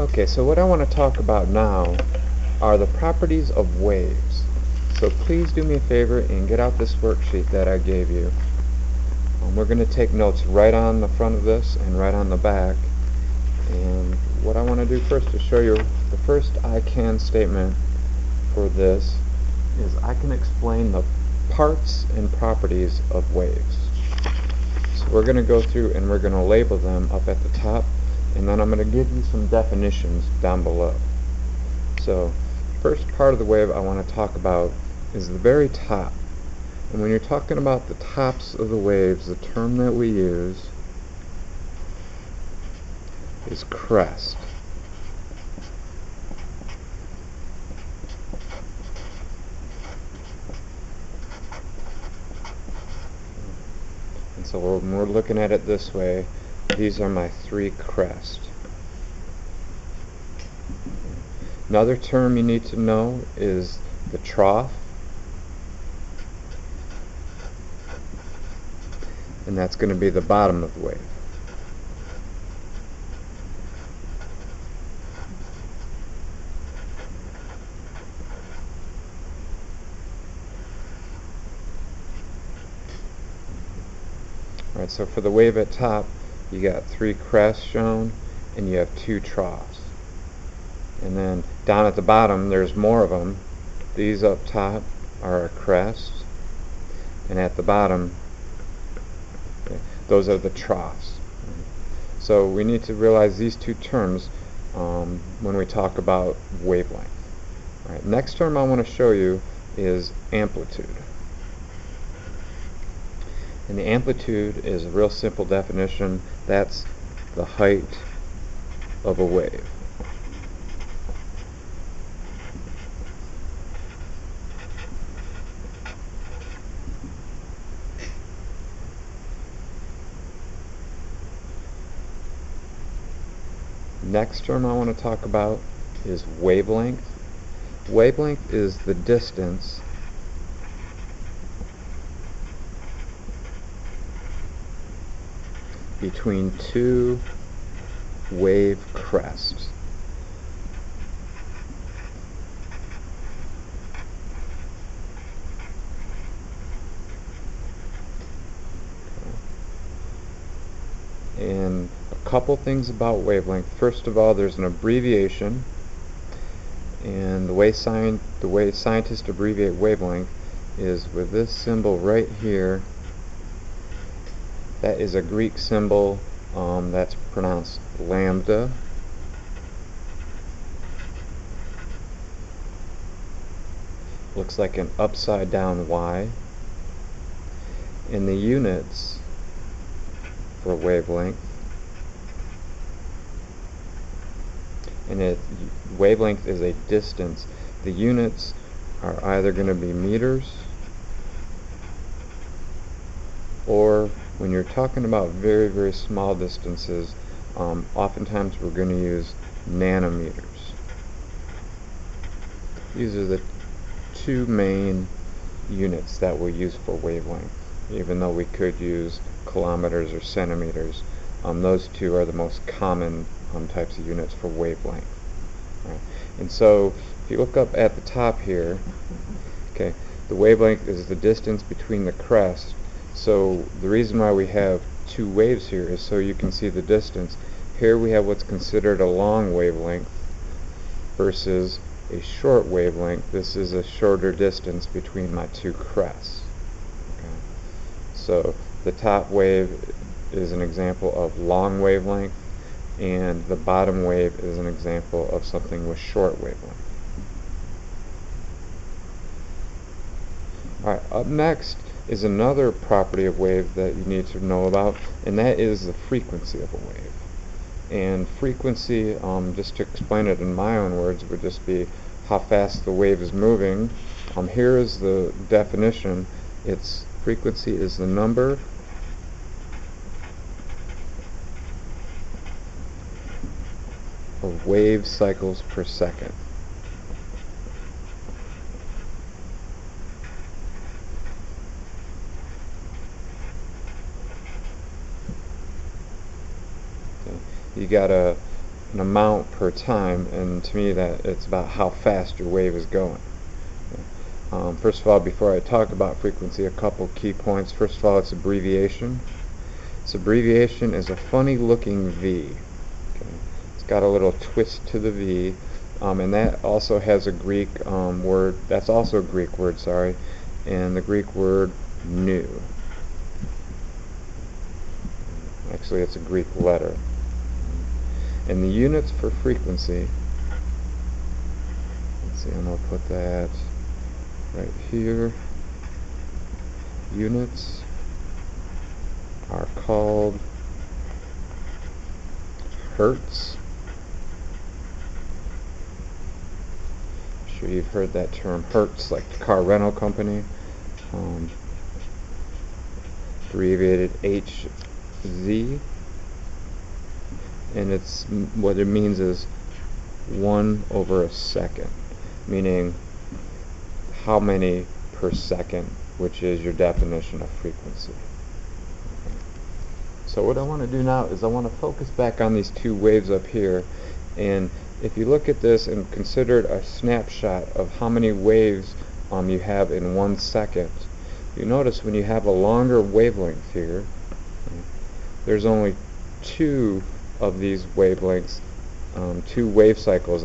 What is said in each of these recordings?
Okay, so what I want to talk about now are the properties of waves. So please do me a favor and get out this worksheet that I gave you. We're going to take notes right on the front of this and right on the back. And what I want to do first is show you the first I can statement for this is I can explain the parts and properties of waves. So we're going to go through and we're going to label them up at the top, and then I'm going to give you some definitions down below. So first part of the wave I want to talk about is the very top. And when you're talking about the tops of the waves, the term that we use is crest. And so when we're looking at it this way, these are my three crests. Another term you need to know is the trough, and that's going to be the bottom of the wave. Alright, so for the wave at top, you got three crests shown, and you have two troughs. And then down at the bottom, there's more of them. These up top are a crest, and at the bottom, okay, those are the troughs. So we need to realize these two terms when we talk about wavelength. Alright, next term I want to show you is amplitude. And the amplitude is a real simple definition. That's the height of a wave. Next term I want to talk about is wavelength. Wavelength is the distance between two wave crests. And a couple things about wavelength. First of all, there's an abbreviation, and the way scientists abbreviate wavelength is with this symbol right here. That is a Greek symbol that's pronounced lambda. Looks like an upside down Y. And the units for wavelength, and wavelength is a distance. The units are either going to be meters, or when you're talking about very, very small distances, oftentimes we're going to use nanometers. These are the two main units that we use for wavelength, even though we could use kilometers or centimeters. Those two are the most common types of units for wavelength. Right. And so if you look up at the top here, okay, the wavelength is the distance between the crests. So the reason why we have two waves here is so you can see the distance. Here we have what's considered a long wavelength versus a short wavelength. This is a shorter distance between my two crests. Okay. So the top wave is an example of long wavelength, and the bottom wave is an example of something with short wavelength. Alright, up next is another property of wave that you need to know about, and that is the frequency of a wave. And frequency, just to explain it in my own words, would just be how fast the wave is moving. Here is the definition. Its frequency is the number of wave cycles per second. You got a an amount per time, and to me that it's about how fast your wave is going. First of all, before I talk about frequency, a couple key points. First of all, it's abbreviation. Its abbreviation is a funny looking V. Okay. It's got a little twist to the V, and that also has a Greek word. That's also a Greek word, sorry, and the Greek word nu. Actually, it's a Greek letter. And the units for frequency, let's see, I'm going to put that right here. Units are called hertz. I'm sure you've heard that term, hertz, like the car rental company. Abbreviated HZ. And it's what it means is 1 over a second, meaning how many per second, which is your definition of frequency. So what I want to do now is I want to focus back on these two waves up here, and if you look at this and consider a snapshot of how many waves you have in 1 second, you notice when you have a longer wavelength here, there's only two of these wavelengths, two wave cycles,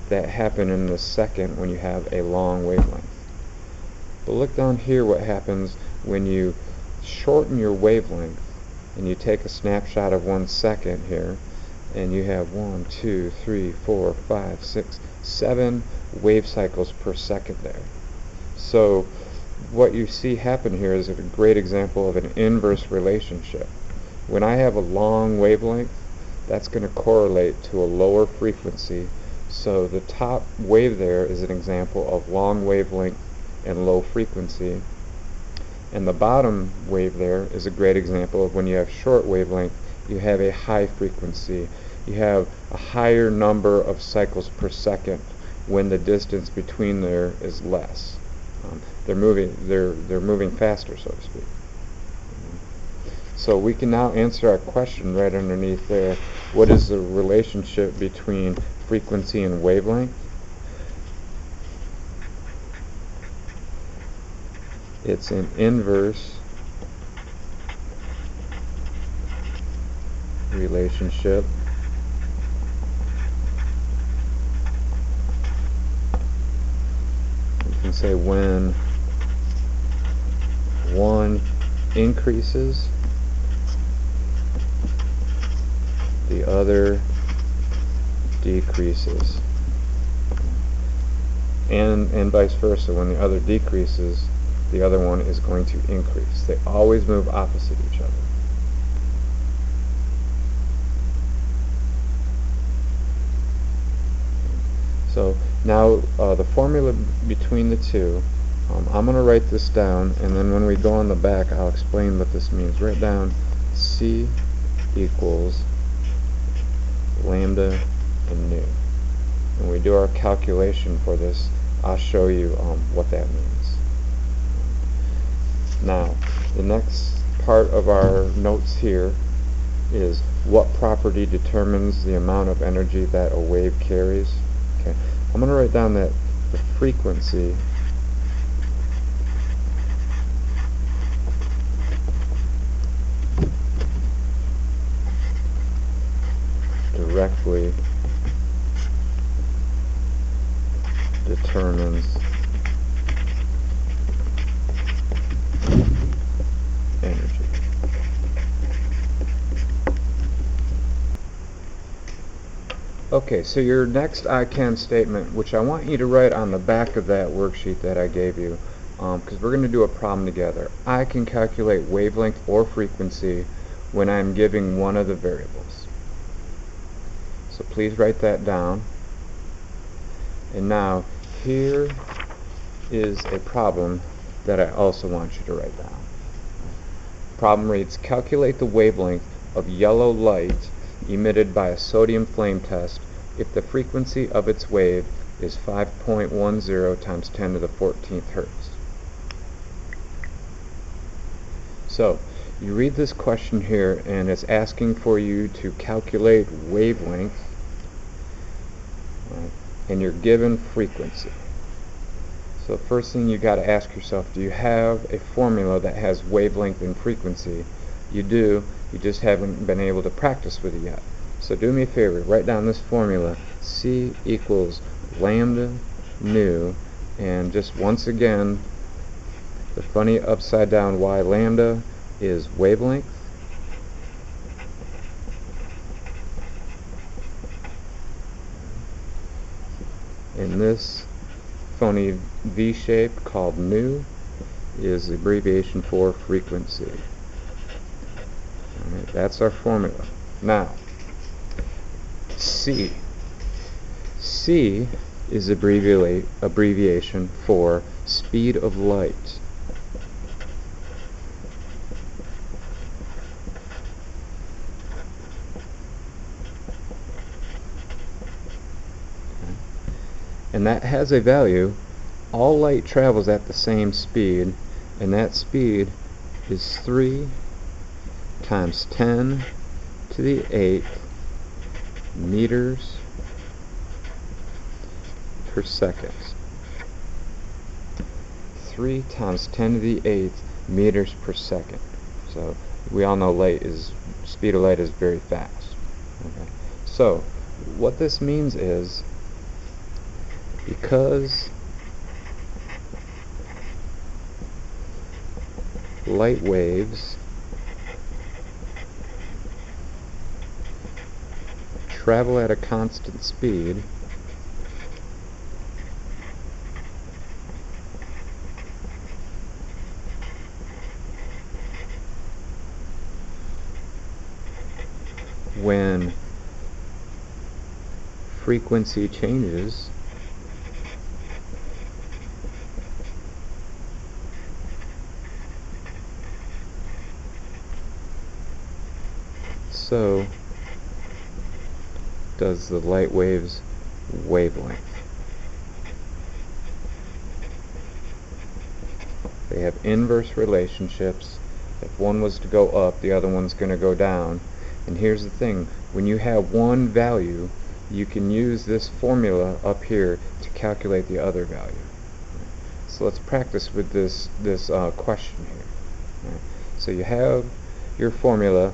that happen in the second when you have a long wavelength. But look down here what happens when you shorten your wavelength and you take a snapshot of 1 second here, and you have 1, 2, 3, 4, 5, 6, 7 wave cycles per second there. So what you see happen here is a great example of an inverse relationship. When I have a long wavelength, that's going to correlate to a lower frequency. So the top wave there is an example of long wavelength and low frequency. And the bottom wave there is a great example of when you have short wavelength, you have a high frequency. You have a higher number of cycles per second when the distance between there is less. They're moving faster, so to speak. So we can now answer our question right underneath there. What is the relationship between frequency and wavelength? It's an inverse relationship. You can say when one increases, the other decreases, and vice versa. When the other decreases, the other one is going to increase. They always move opposite each other. So now the formula between the two, I'm going to write this down, and then when we go on the back I'll explain what this means. Write down C equals lambda and nu. When we do our calculation for this, I'll show you what that means. Now, the next part of our notes here is what property determines the amount of energy that a wave carries. Okay, I'm going to write down that the frequency directly determines energy. Okay, so your next I can statement, which I want you to write on the back of that worksheet that I gave you, because we're going to do a problem together. I can calculate wavelength or frequency when I'm giving one of the variables. So please write that down. And now here is a problem that I also want you to write down. Problem reads, calculate the wavelength of yellow light emitted by a sodium flame test if the frequency of its wave is 5.10 times 10 to the 14th hertz. So you read this question here, and it's asking for you to calculate wavelength and you're given frequency. So first thing you got to ask yourself, do you have a formula that has wavelength and frequency? You do, you just haven't been able to practice with it yet. So do me a favor, write down this formula, C equals lambda nu, and just once again, the funny upside down Y lambda is wavelength. And this phony V shape called nu is the abbreviation for frequency. Alright, that's our formula. Now, C. C is abbreviation for speed of light. And that has a value. All light travels at the same speed, and that speed is 3 times 10 to the 8th meters per second. 3 times 10 to the 8th meters per second. So we all know speed of light is very fast. Okay. So what this means is, because light waves travel at a constant speed, when frequency changes, so does the light wave's wavelength. They have inverse relationships. If one was to go up, the other one's going to go down. And here's the thing, when you have one value, you can use this formula up here to calculate the other value. So let's practice with this question here. Right. So you have your formula,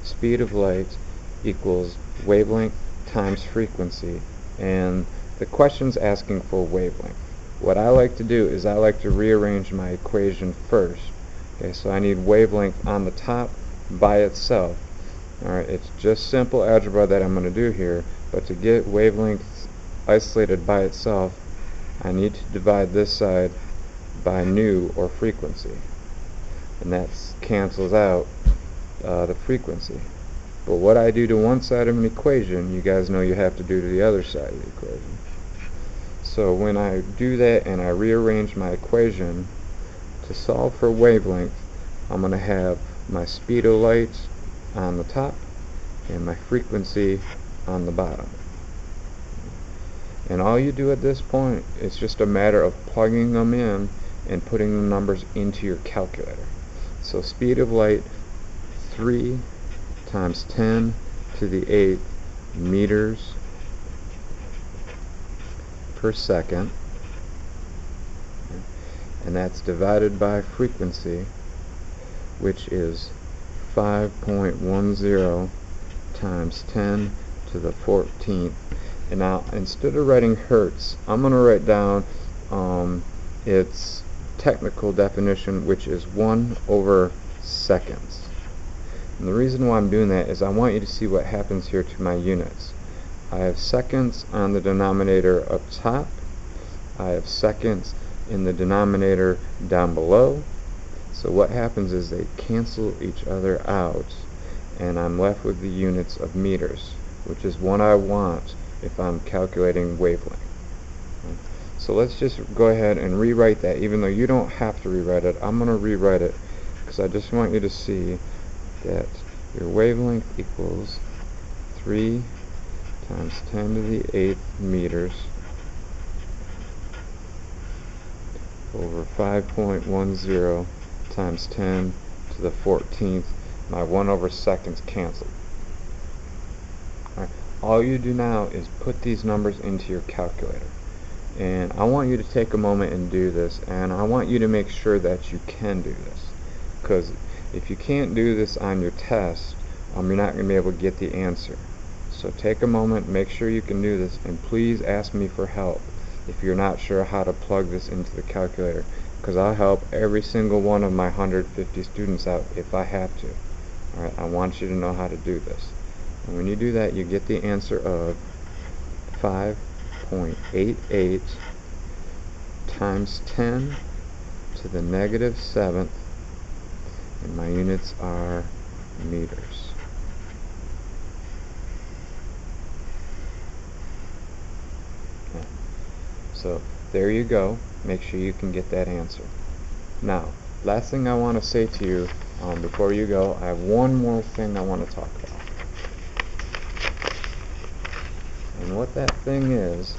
speed of light equals wavelength times frequency, and the question's asking for wavelength. What I like to do is I like to rearrange my equation first. Okay, so I need wavelength on the top by itself. Alright, it's just simple algebra that I'm going to do here, but to get wavelength isolated by itself, I need to divide this side by nu, or frequency, and that cancels out the frequency. But what I do to one side of an equation, you guys know you have to do to the other side of the equation. So when I do that and I rearrange my equation to solve for wavelength, I'm going to have my speed of light on the top and my frequency on the bottom. And all you do at this point is just a matter of plugging them in and putting the numbers into your calculator. So speed of light, 3 times 10 to the 8th meters per second, and that's divided by frequency, which is 5.10 times 10 to the 14th. And now, instead of writing hertz, I'm going to write down its technical definition, which is 1 over seconds. And the reason why I'm doing that is I want you to see what happens here to my units. I have seconds on the denominator up top. I have seconds in the denominator down below. So what happens is they cancel each other out, and I'm left with the units of meters, which is what I want if I'm calculating wavelength. So let's just go ahead and rewrite that, even though you don't have to rewrite it. I'm going to rewrite it because I just want you to see that your wavelength equals 3 times 10 to the 8th meters over 5.10 times 10 to the 14th. My 1 over seconds canceled. Alright, all you do now is put these numbers into your calculator. And I want you to take a moment and do this, and I want you to make sure that you can do this, because if you can't do this on your test, you're not going to be able to get the answer. So take a moment, make sure you can do this, and please ask me for help if you're not sure how to plug this into the calculator, because I'll help every single one of my 150 students out if I have to. Alright, I want you to know how to do this. And when you do that, you get the answer of 5.88 times 10 to the negative 7th, and my units are meters. Okay. So there you go. Make sure you can get that answer. Now, last thing I want to say to you before you go, I have one more thing I want to talk about. And what that thing is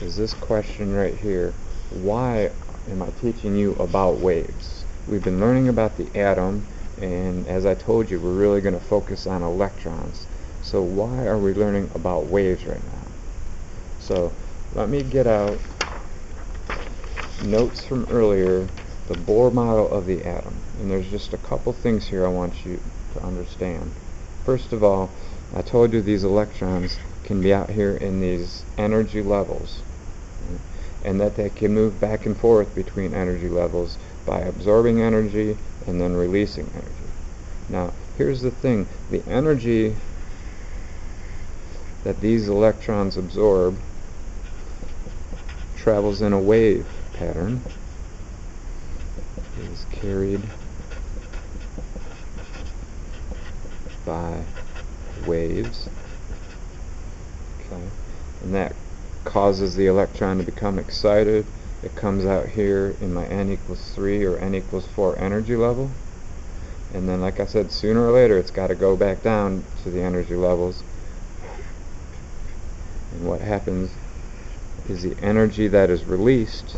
this question right here. Why am I teaching you about waves? We've been learning about the atom, and as I told you, we're really going to focus on electrons. So why are we learning about waves right now? So let me get out notes from earlier, the Bohr model of the atom. And there's just a couple things here I want you to understand. First of all, I told you these electrons can be out here in these energy levels, and that they can move back and forth between energy levels by absorbing energy and then releasing energy. Now, here's the thing. The energy that these electrons absorb travels in a wave pattern, is carried by waves. Okay, and that causes the electron to become excited. It comes out here in my n equals 3 or n equals 4 energy level, and then, like I said, sooner or later it's got to go back down to the energy levels. And what happens is the energy that is released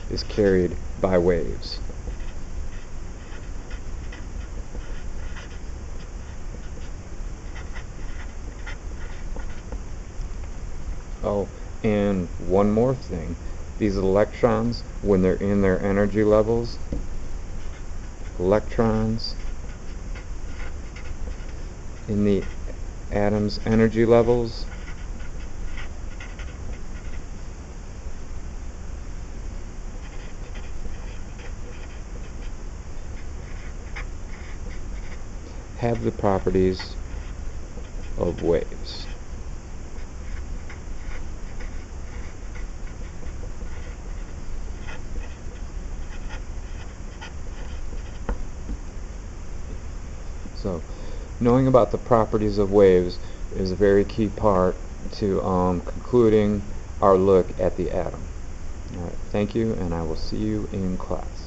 is carried by waves. Oh, and one more thing. These electrons, when they're in their energy levels, electrons in the atom's energy levels have the properties of waves. So, knowing about the properties of waves is a very key part to concluding our look at the atom. All right, thank you, and I will see you in class.